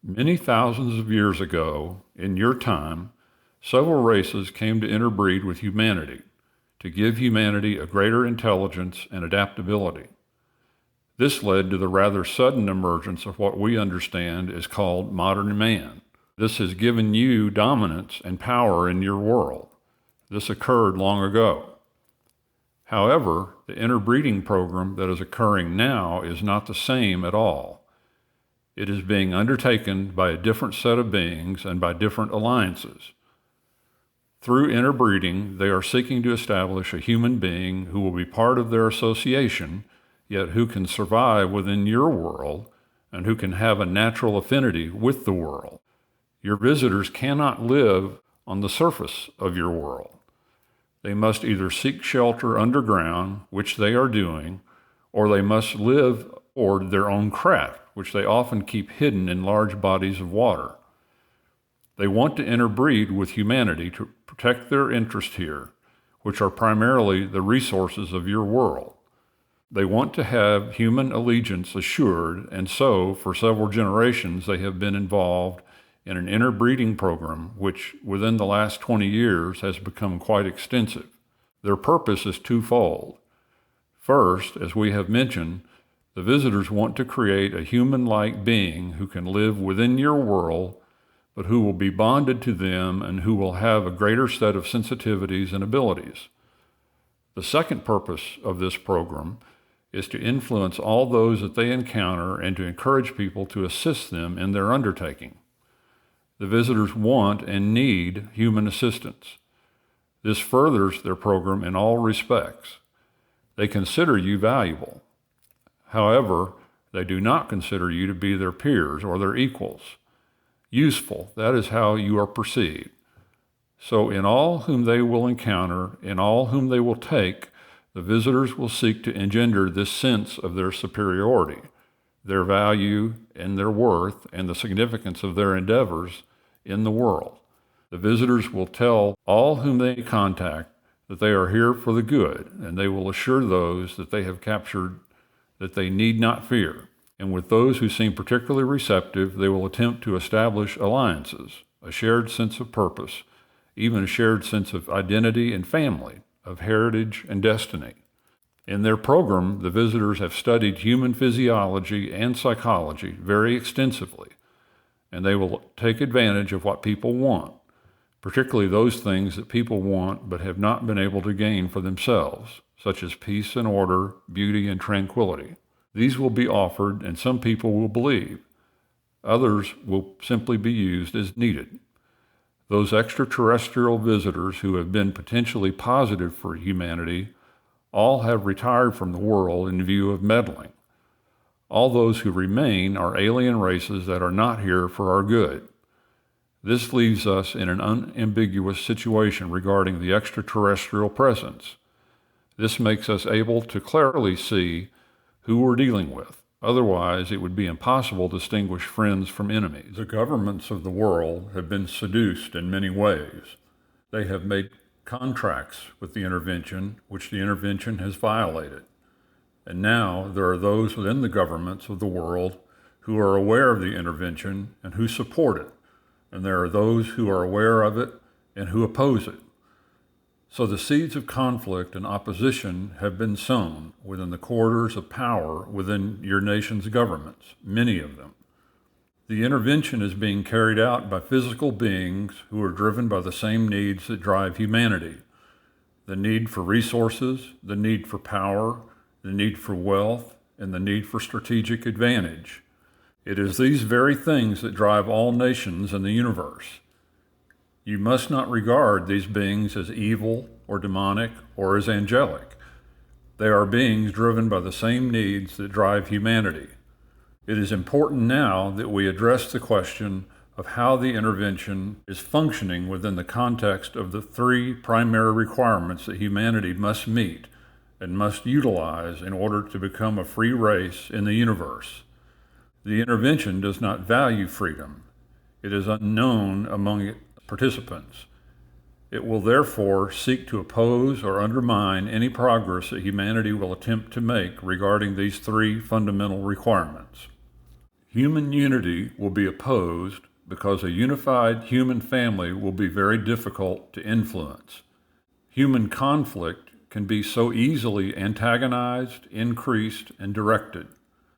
Many thousands of years ago, in your time, several races came to interbreed with humanity to give humanity a greater intelligence and adaptability. This led to the rather sudden emergence of what we understand is called modern man. This has given you dominance and power in your world. This occurred long ago. However, the interbreeding program that is occurring now is not the same at all. It is being undertaken by a different set of beings and by different alliances. Through interbreeding, they are seeking to establish a human being who will be part of their association, yet who can survive within your world and who can have a natural affinity with the world. Your visitors cannot live on the surface of your world. They must either seek shelter underground, which they are doing, or they must live aboard their own craft, which they often keep hidden in large bodies of water. They want to interbreed with humanity to protect their interest here, which are primarily the resources of your world. They want to have human allegiance assured, and so, for several generations, they have been involved in an interbreeding program which, within the last 20 years, has become quite extensive. Their purpose is twofold. First, as we have mentioned, the visitors want to create a human-like being who can live within your world, but who will be bonded to them and who will have a greater set of sensitivities and abilities. The second purpose of this program is to influence all those that they encounter and to encourage people to assist them in their undertaking. The visitors want and need human assistance. This furthers their program in all respects. They consider you valuable. However, they do not consider you to be their peers or their equals. Useful, that is how you are perceived. So in all whom they will encounter, in all whom they will take, the visitors will seek to engender this sense of their superiority, their value and their worth, and the significance of their endeavors in the world. The visitors will tell all whom they contact that they are here for the good, and they will assure those that they have captured that they need not fear. And with those who seem particularly receptive, they will attempt to establish alliances, a shared sense of purpose, even a shared sense of identity and family, of heritage and destiny. In their program, the visitors have studied human physiology and psychology very extensively, and they will take advantage of what people want, particularly those things that people want but have not been able to gain for themselves, such as peace and order, beauty and tranquility. These will be offered, and some people will believe. Others will simply be used as needed. Those extraterrestrial visitors who have been potentially positive for humanity all have retired from the world in view of meddling. All those who remain are alien races that are not here for our good. This leaves us in an unambiguous situation regarding the extraterrestrial presence. This makes us able to clearly see who we're dealing with. Otherwise, it would be impossible to distinguish friends from enemies. The governments of the world have been seduced in many ways. They have made contracts with the intervention, which the intervention has violated. And now there are those within the governments of the world who are aware of the intervention and who support it. And there are those who are aware of it and who oppose it. So the seeds of conflict and opposition have been sown within the corridors of power within your nation's governments, many of them. The intervention is being carried out by physical beings who are driven by the same needs that drive humanity: the need for resources, the need for power, the need for wealth, and the need for strategic advantage. It is these very things that drive all nations in the universe. You must not regard these beings as evil or demonic or as angelic. They are beings driven by the same needs that drive humanity. It is important now that we address the question of how the intervention is functioning within the context of the three primary requirements that humanity must meet and must utilize in order to become a free race in the universe. The intervention does not value freedom. It is unknown among participants. It will therefore seek to oppose or undermine any progress that humanity will attempt to make regarding these three fundamental requirements. Human unity will be opposed because a unified human family will be very difficult to influence. Human conflict can be so easily antagonized, increased, and directed.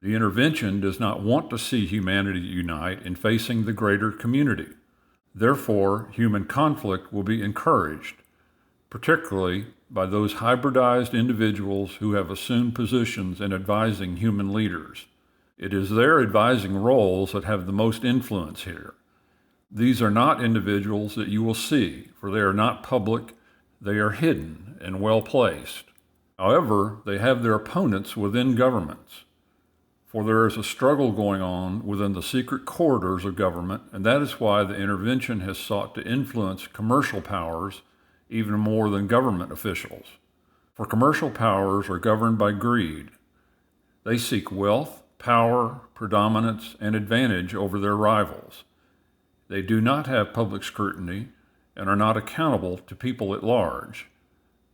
The intervention does not want to see humanity unite in facing the greater community. Therefore, human conflict will be encouraged, particularly by those hybridized individuals who have assumed positions in advising human leaders. It is their advising roles that have the most influence here. These are not individuals that you will see, for they are not public, they are hidden and well placed. However, they have their opponents within governments, for there is a struggle going on within the secret corridors of government, and that is why the intervention has sought to influence commercial powers even more than government officials. For commercial powers are governed by greed. They seek wealth, power, predominance, and advantage over their rivals. They do not have public scrutiny and are not accountable to people at large,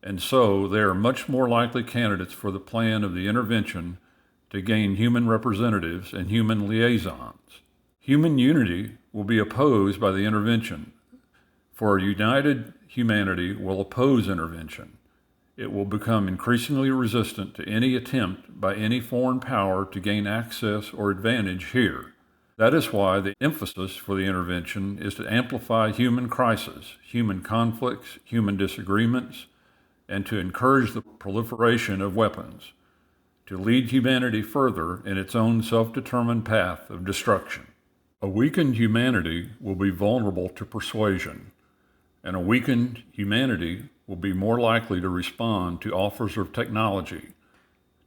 and so they are much more likely candidates for the plan of the intervention to gain human representatives and human liaisons. Human unity will be opposed by the intervention, for a united humanity will oppose intervention. It will become increasingly resistant to any attempt by any foreign power to gain access or advantage here. That is why the emphasis for the intervention is to amplify human crises, human conflicts, human disagreements, and to encourage the proliferation of weapons, to lead humanity further in its own self-determined path of destruction. A weakened humanity will be vulnerable to persuasion, and a weakened humanity will be more likely to respond to offers of technology,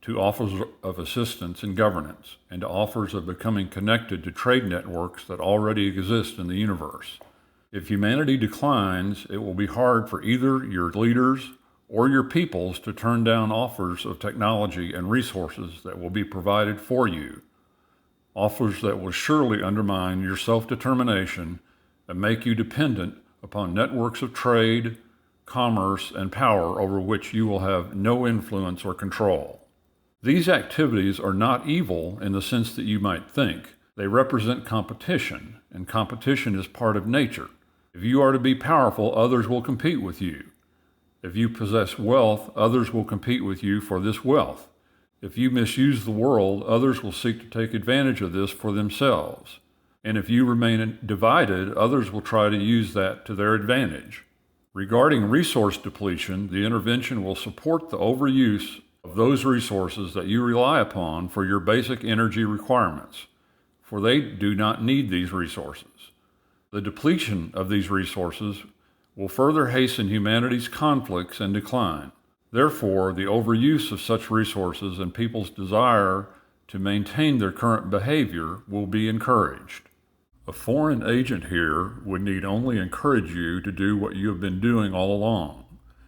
to offers of assistance in governance, and to offers of becoming connected to trade networks that already exist in the universe. If humanity declines, it will be hard for either your leaders or your peoples to turn down offers of technology and resources that will be provided for you, offers that will surely undermine your self-determination and make you dependent upon networks of trade, commerce, and power over which you will have no influence or control. These activities are not evil in the sense that you might think. They represent competition, and competition is part of nature. If you are to be powerful, others will compete with you. If you possess wealth, others will compete with you for this wealth. If you misuse the world, others will seek to take advantage of this for themselves. And if you remain divided, others will try to use that to their advantage. Regarding resource depletion, the intervention will support the overuse of those resources that you rely upon for your basic energy requirements, for they do not need these resources. The depletion of these resources will further hasten humanity's conflicts and decline. Therefore, the overuse of such resources and people's desire to maintain their current behavior will be encouraged. A foreign agent here would need only encourage you to do what you have been doing all along,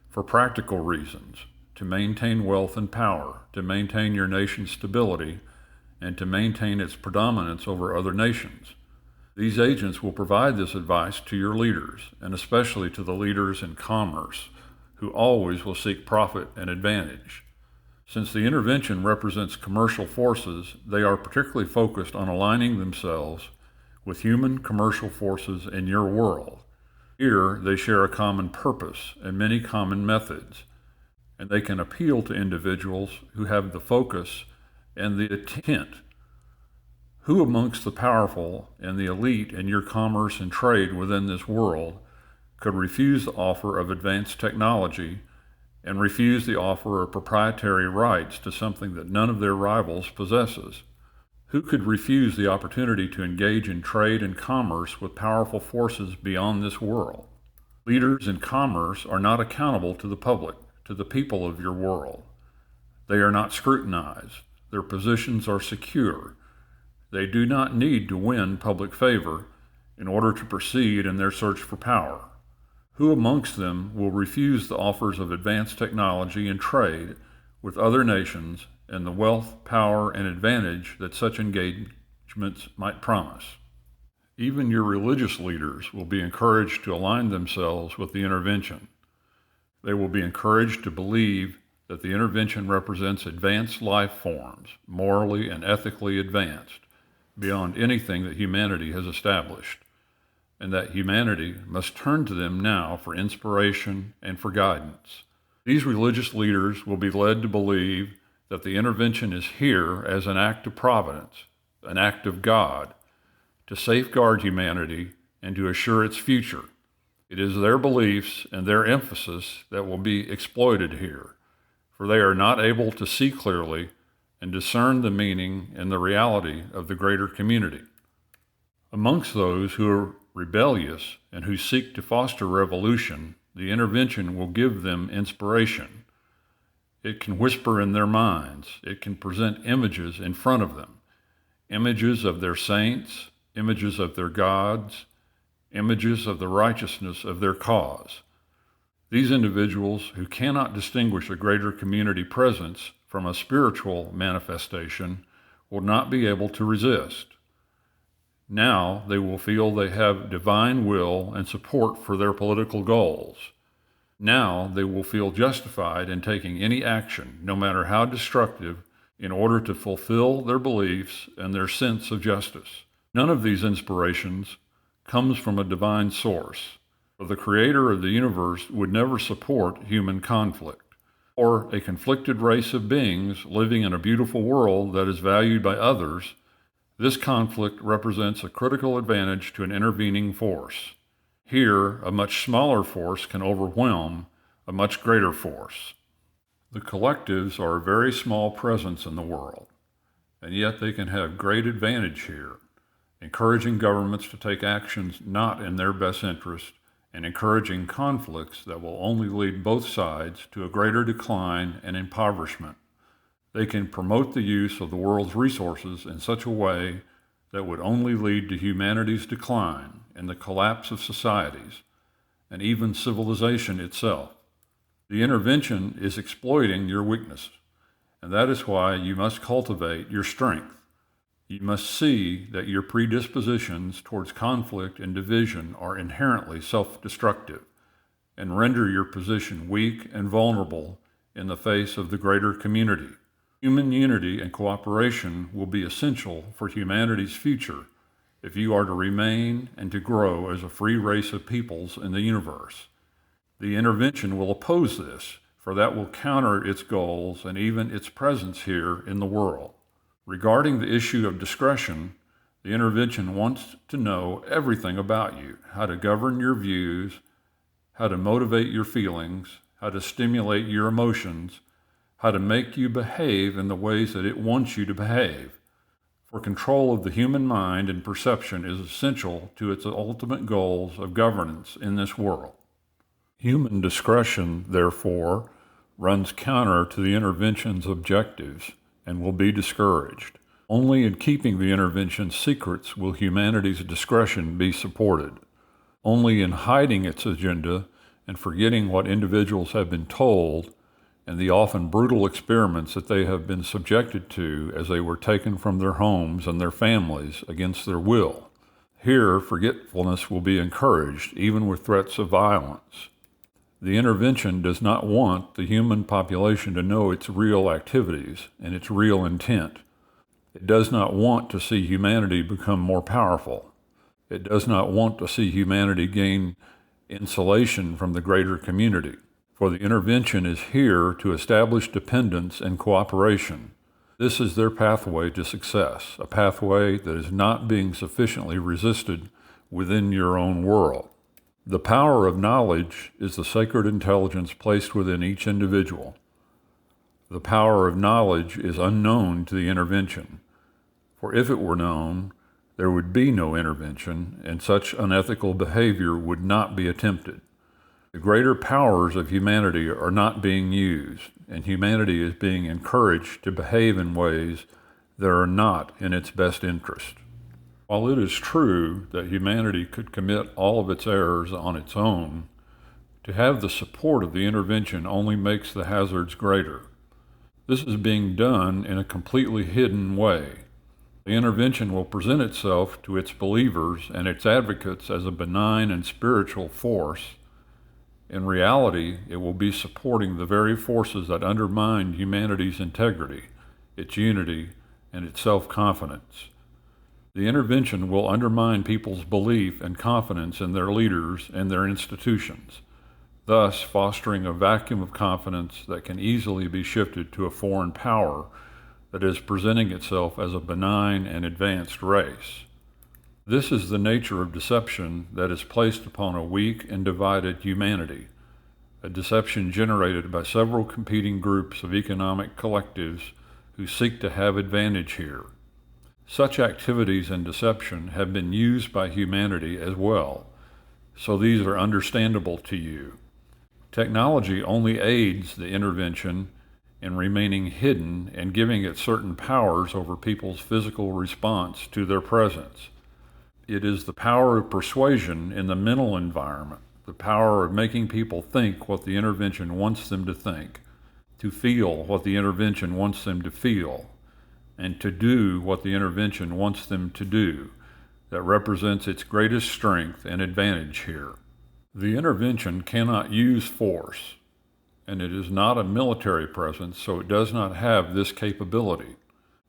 for practical reasons, to maintain wealth and power, to maintain your nation's stability, and to maintain its predominance over other nations. These agents will provide this advice to your leaders, and especially to the leaders in commerce, who always will seek profit and advantage. Since the intervention represents commercial forces, they are particularly focused on aligning themselves with human commercial forces in your world. Here, they share a common purpose and many common methods, and they can appeal to individuals who have the focus and the intent. Who amongst the powerful and the elite in your commerce and trade within this world could refuse the offer of advanced technology and refuse the offer of proprietary rights to something that none of their rivals possesses? Who could refuse the opportunity to engage in trade and commerce with powerful forces beyond this world? Leaders in commerce are not accountable to the public, to the people of your world. They are not scrutinized. Their positions are secure. They do not need to win public favor in order to proceed in their search for power. Who amongst them will refuse the offers of advanced technology and trade with other nations and the wealth, power, and advantage that such engagements might promise? Even your religious leaders will be encouraged to align themselves with the intervention. They will be encouraged to believe that the intervention represents advanced life forms, morally and ethically advanced, beyond anything that humanity has established, and that humanity must turn to them now for inspiration and for guidance. These religious leaders will be led to believe that the intervention is here as an act of providence, an act of God, to safeguard humanity and to assure its future. It is their beliefs and their emphasis that will be exploited here, for they are not able to see clearly and discern the meaning and the reality of the greater community. Amongst those who are rebellious and who seek to foster revolution, the intervention will give them inspiration. It can whisper in their minds. It can present images in front of them, images of their saints, images of their gods, images of the righteousness of their cause. These individuals who cannot distinguish a greater community presence from a spiritual manifestation will not be able to resist. Now they will feel they have divine will and support for their political goals. Now they will feel justified in taking any action, no matter how destructive, in order to fulfill their beliefs and their sense of justice. None of these inspirations comes from a divine source, for the creator of the universe would never support human conflict, or a conflicted race of beings living in a beautiful world that is valued by others. This conflict represents a critical advantage to an intervening force. Here, a much smaller force can overwhelm a much greater force. The collectives are a very small presence in the world, and yet they can have great advantage here, encouraging governments to take actions not in their best interest and encouraging conflicts that will only lead both sides to a greater decline and impoverishment. They can promote the use of the world's resources in such a way that would only lead to humanity's decline and the collapse of societies, and even civilization itself. The intervention is exploiting your weakness, and that is why you must cultivate your strength. You must see that your predispositions towards conflict and division are inherently self-destructive, and render your position weak and vulnerable in the face of the greater community. Human unity and cooperation will be essential for humanity's future if you are to remain and to grow as a free race of peoples in the universe. The intervention will oppose this, for that will counter its goals and even its presence here in the world. Regarding the issue of discretion, the intervention wants to know everything about you, how to govern your views, how to motivate your feelings, how to stimulate your emotions, how to make you behave in the ways that it wants you to behave. For control of the human mind and perception is essential to its ultimate goals of governance in this world. Human discretion, therefore, runs counter to the intervention's objectives and will be discouraged. Only in keeping the intervention's secrets will humanity's discretion be supported. Only in hiding its agenda and forgetting what individuals have been told and the often brutal experiments that they have been subjected to as they were taken from their homes and their families against their will. Here, forgetfulness will be encouraged, even with threats of violence. The intervention does not want the human population to know its real activities and its real intent. It does not want to see humanity become more powerful. It does not want to see humanity gain insulation from the greater community. For the intervention is here to establish dependence and cooperation. This is their pathway to success, a pathway that is not being sufficiently resisted within your own world. The power of knowledge is the sacred intelligence placed within each individual. The power of knowledge is unknown to the intervention, for if it were known, there would be no intervention, and such unethical behavior would not be attempted. The greater powers of humanity are not being used, and humanity is being encouraged to behave in ways that are not in its best interest. While it is true that humanity could commit all of its errors on its own, to have the support of the intervention only makes the hazards greater. This is being done in a completely hidden way. The intervention will present itself to its believers and its advocates as a benign and spiritual force. In reality, it will be supporting the very forces that undermine humanity's integrity, its unity, and its self-confidence. The intervention will undermine people's belief and confidence in their leaders and their institutions, thus fostering a vacuum of confidence that can easily be shifted to a foreign power that is presenting itself as a benign and advanced race. This is the nature of deception that is placed upon a weak and divided humanity, a deception generated by several competing groups of economic collectives who seek to have advantage here. Such activities and deception have been used by humanity as well, so these are understandable to you. Technology only aids the intervention in remaining hidden and giving it certain powers over people's physical response to their presence. It is the power of persuasion in the mental environment, the power of making people think what the intervention wants them to think, to feel what the intervention wants them to feel, and to do what the intervention wants them to do, that represents its greatest strength and advantage here. The intervention cannot use force, and it is not a military presence, so it does not have this capability.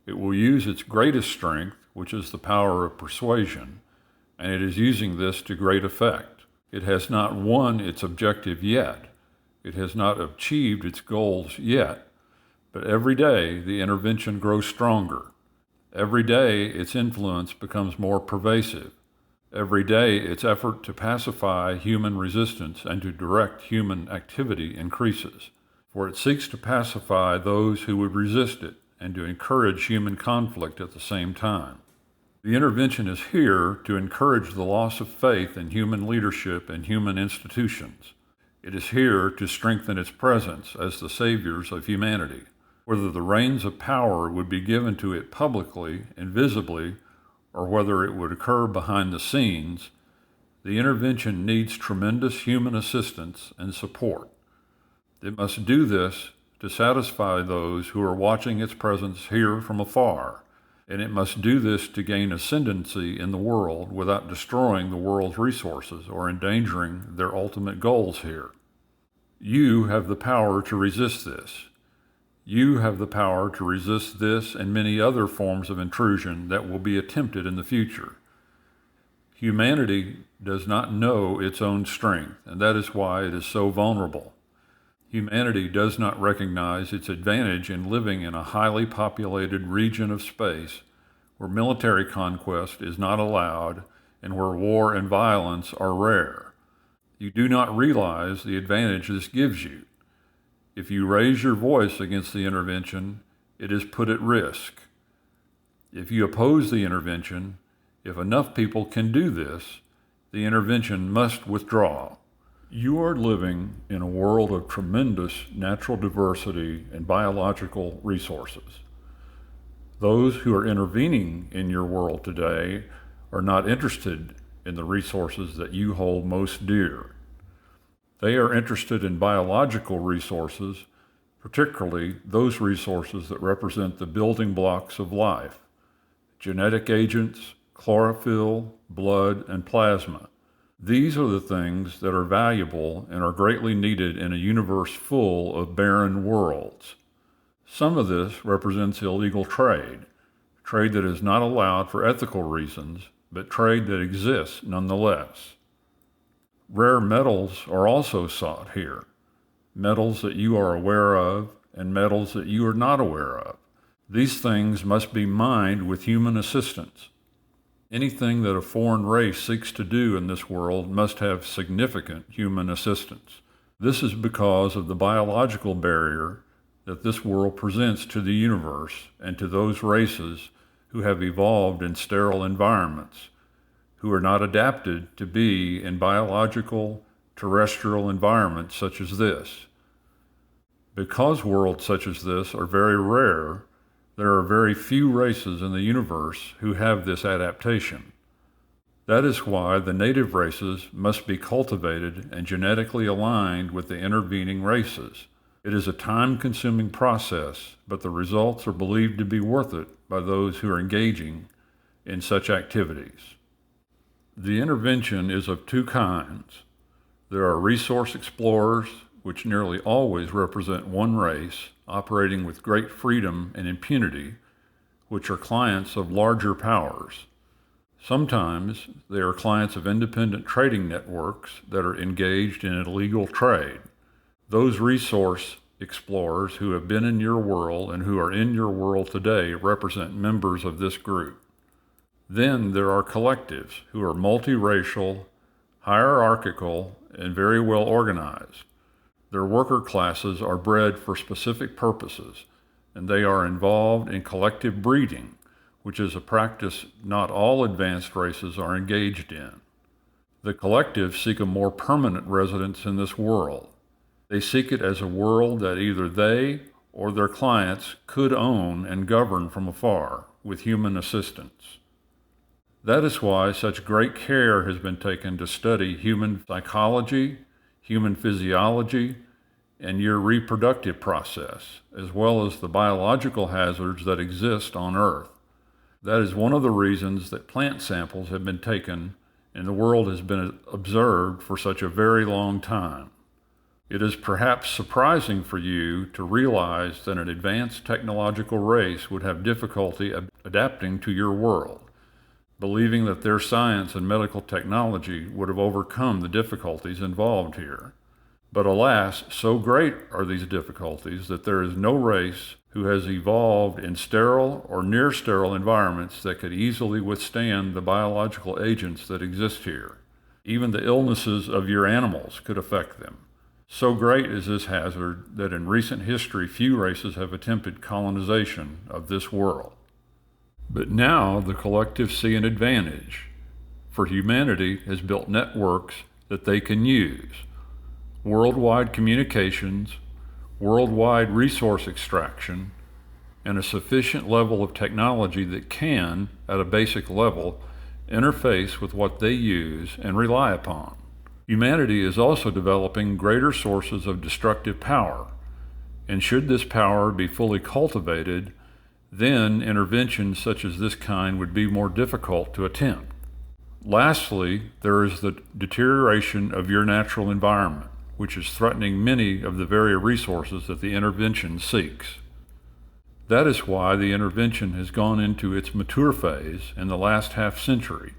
It will use its greatest strength, which is the power of persuasion, and it is using this to great effect. It has not won its objective yet. It has not achieved its goals yet, but every day the intervention grows stronger. Every day its influence becomes more pervasive. Every day its effort to pacify human resistance and to direct human activity increases, for it seeks to pacify those who would resist it and to encourage human conflict at the same time. The intervention is here to encourage the loss of faith in human leadership and human institutions. It is here to strengthen its presence as the saviors of humanity. Whether the reins of power would be given to it publicly and visibly, or whether it would occur behind the scenes, the intervention needs tremendous human assistance and support. It must do this to satisfy those who are watching its presence here from afar, and it must do this to gain ascendancy in the world without destroying the world's resources or endangering their ultimate goals here. You have the power to resist this. You have the power to resist this and many other forms of intrusion that will be attempted in the future. Humanity does not know its own strength, and that is why it is so vulnerable. Humanity does not recognize its advantage in living in a highly populated region of space where military conquest is not allowed and where war and violence are rare. You do not realize the advantage this gives you. If you raise your voice against the intervention, it is put at risk. If you oppose the intervention, if enough people can do this, the intervention must withdraw. You are living in a world of tremendous natural diversity and biological resources. Those who are intervening in your world today are not interested in the resources that you hold most dear. They are interested in biological resources, particularly those resources that represent the building blocks of life: genetic agents, chlorophyll, blood, and plasma. These are the things that are valuable and are greatly needed in a universe full of barren worlds. Some of this represents illegal trade that is not allowed for ethical reasons, but trade that exists nonetheless. Rare metals are also sought here, metals that you are aware of and metals that you are not aware of. These things must be mined with human assistance. Anything that a foreign race seeks to do in this world must have significant human assistance. This is because of the biological barrier that this world presents to the universe and to those races who have evolved in sterile environments, who are not adapted to be in biological, terrestrial environments such as this. Because worlds such as this are very rare, there are very few races in the universe who have this adaptation. That is why the native races must be cultivated and genetically aligned with the intervening races. It is a time-consuming process, but the results are believed to be worth it by those who are engaging in such activities. The intervention is of two kinds. There are resource explorers, which nearly always represent one race, operating with great freedom and impunity, which are clients of larger powers. Sometimes they are clients of independent trading networks that are engaged in illegal trade. Those resource explorers who have been in your world and who are in your world today represent members of this group. Then there are collectives who are multiracial, hierarchical, and very well organized. Their worker classes are bred for specific purposes, and they are involved in collective breeding, which is a practice not all advanced races are engaged in. The collectives seek a more permanent residence in this world. They seek it as a world that either they or their clients could own and govern from afar with human assistance. That is why such great care has been taken to study human psychology, human physiology, and your reproductive process, as well as the biological hazards that exist on Earth. That is one of the reasons that plant samples have been taken and the world has been observed for such a very long time. It is perhaps surprising for you to realize that an advanced technological race would have difficulty adapting to your world, believing that their science and medical technology would have overcome the difficulties involved here. But alas, so great are these difficulties that there is no race who has evolved in sterile or near sterile environments that could easily withstand the biological agents that exist here. Even the illnesses of your animals could affect them. So great is this hazard that in recent history few races have attempted colonization of this world. But now the collectives see an advantage, for humanity has built networks that they can use. Worldwide communications, worldwide resource extraction, and a sufficient level of technology that can, at a basic level, interface with what they use and rely upon. Humanity is also developing greater sources of destructive power, and should this power be fully cultivated, then interventions such as this kind would be more difficult to attempt. Lastly, there is the deterioration of your natural environment, which is threatening many of the very resources that the intervention seeks. That is why the intervention has gone into its mature phase in the last half-century,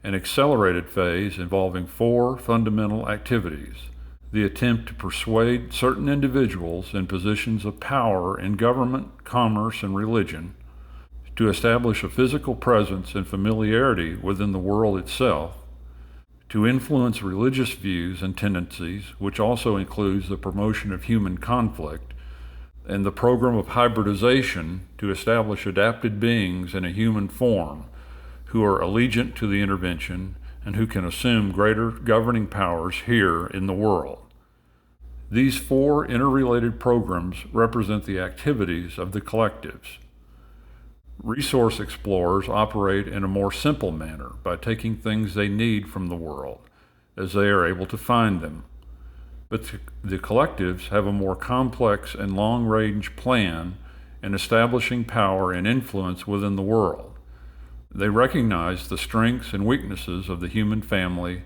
an accelerated phase involving 4 fundamental activities: the attempt to persuade certain individuals in positions of power in government, commerce, and religion, to establish a physical presence and familiarity within the world itself, to influence religious views and tendencies, which also includes the promotion of human conflict, and the program of hybridization to establish adapted beings in a human form who are allegiant to the intervention and who can assume greater governing powers here in the world. These 4 interrelated programs represent the activities of the collectives. Resource explorers operate in a more simple manner by taking things they need from the world as they are able to find them. But the collectives have a more complex and long-range plan in establishing power and influence within the world. They recognize the strengths and weaknesses of the human family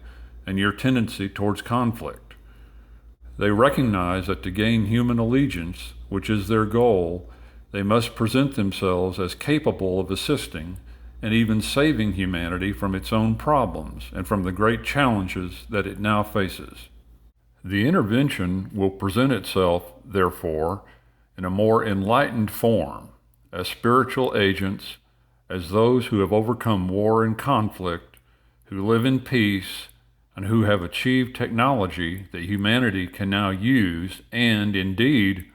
and your tendency towards conflict. They recognize that to gain human allegiance, which is their goal, they must present themselves as capable of assisting and even saving humanity from its own problems and from the great challenges that it now faces. The intervention will present itself, therefore, in a more enlightened form, as spiritual agents, as those who have overcome war and conflict, who live in peace, and who have achieved technology that humanity can now use and, indeed,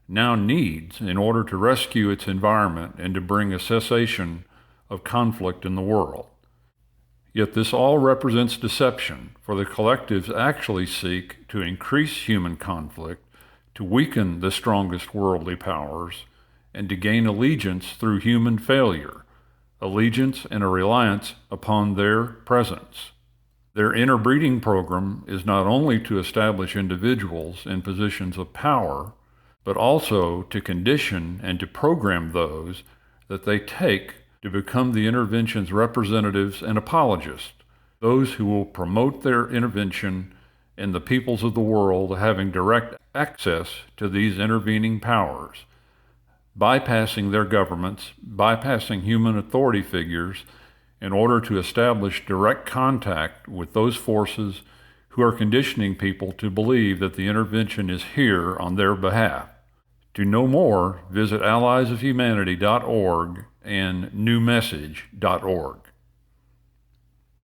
now needs in order to rescue its environment and to bring a cessation of conflict in the world. Yet this all represents deception, for the collectives actually seek to increase human conflict, to weaken the strongest worldly powers, and to gain allegiance through human failure, allegiance and a reliance upon their presence. Their interbreeding program is not only to establish individuals in positions of power, but also to condition and to program those that they take to become the intervention's representatives and apologists, those who will promote their intervention and the peoples of the world having direct access to these intervening powers, bypassing their governments, bypassing human authority figures, in order to establish direct contact with those forces who are conditioning people to believe that the intervention is here on their behalf. To know more, visit alliesofhumanity.org and newmessage.org.